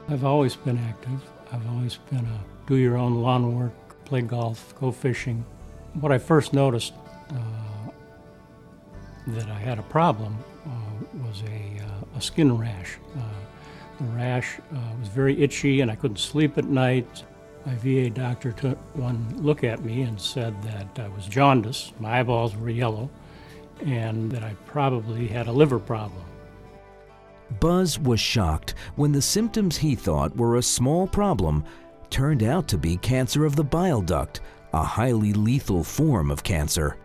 I've always been active. I've always been a do-your-own lawn work, play golf, go fishing. What I first noticed that I had a problem was a skin rash. The rash was very itchy and I couldn't sleep at night. My VA doctor took one look at me and said that I was jaundice, my eyeballs were yellow, and that I probably had a liver problem. Buzz was shocked when the symptoms he thought were a small problem turned out to be cancer of the bile duct, a highly lethal form of cancer.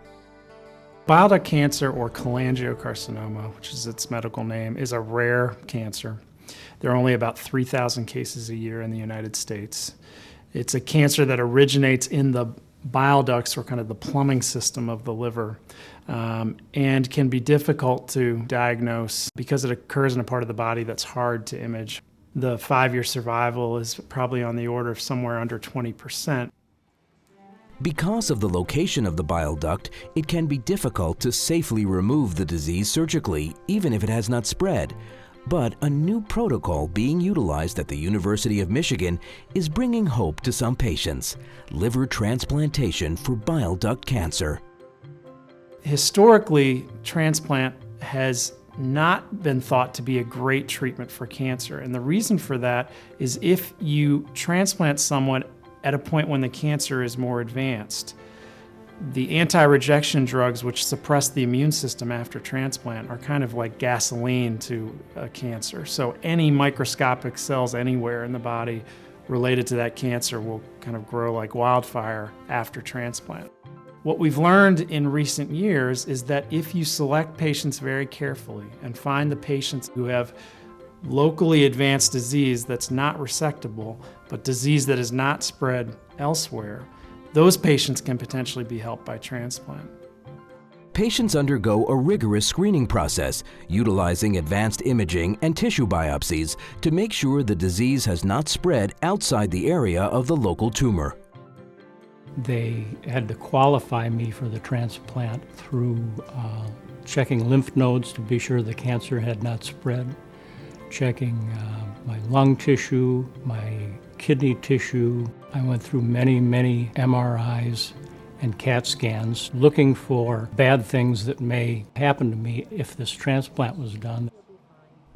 Bile duct cancer, or cholangiocarcinoma, which is its medical name, is a rare cancer. There are only about 3,000 cases a year in the United States. It's a cancer that originates in the bile ducts, or kind of the plumbing system of the liver, and can be difficult to diagnose because it occurs in a part of the body that's hard to image. The 5-year survival is probably on the order of somewhere under 20%. Because of the location of the bile duct, it can be difficult to safely remove the disease surgically, even if it has not spread. But a new protocol being utilized at the University of Michigan is bringing hope to some patients: liver transplantation for bile duct cancer. Historically, transplant has not been thought to be a great treatment for cancer. And the reason for that is if you transplant someone at a point when the cancer is more advanced, the anti-rejection drugs, which suppress the immune system after transplant, are kind of like gasoline to cancer. So any microscopic cells anywhere in the body related to that cancer will kind of grow like wildfire after transplant. What we've learned in recent years is that if you select patients very carefully and find the patients who have locally advanced disease that's not resectable, but disease that is not spread elsewhere, those patients can potentially be helped by transplant. Patients undergo a rigorous screening process, utilizing advanced imaging and tissue biopsies to make sure the disease has not spread outside the area of the local tumor. They had to qualify me for the transplant through checking lymph nodes to be sure the cancer had not spread, checking my lung tissue, my kidney tissue. I went through many MRIs and CAT scans looking for bad things that may happen to me if this transplant was done.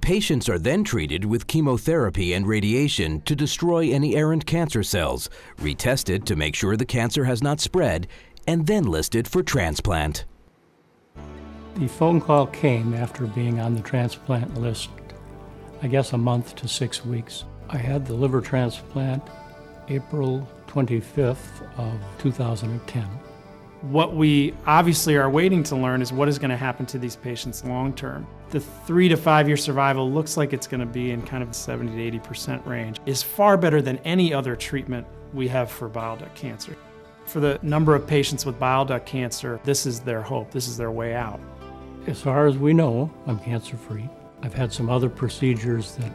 Patients are then treated with chemotherapy and radiation to destroy any errant cancer cells, retested to make sure the cancer has not spread, and then listed for transplant. The phone call came after being on the transplant list, I guess a month to 6 weeks. I had the liver transplant April 25th of 2010. What we obviously are waiting to learn is what is going to happen to these patients long term. The 3 to 5 year survival looks like it's going to be in kind of the 70 to 80% range. Is far better than any other treatment we have for bile duct cancer. For the number of patients with bile duct cancer, this is their hope, this is their way out. As far as we know, I'm cancer-free. I've had some other procedures that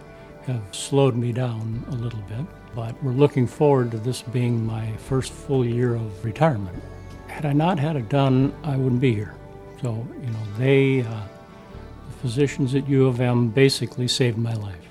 have slowed me down a little bit, but we're looking forward to this being my first full year of retirement. Had I not had it done, I wouldn't be here. So, the physicians at U of M basically saved my life.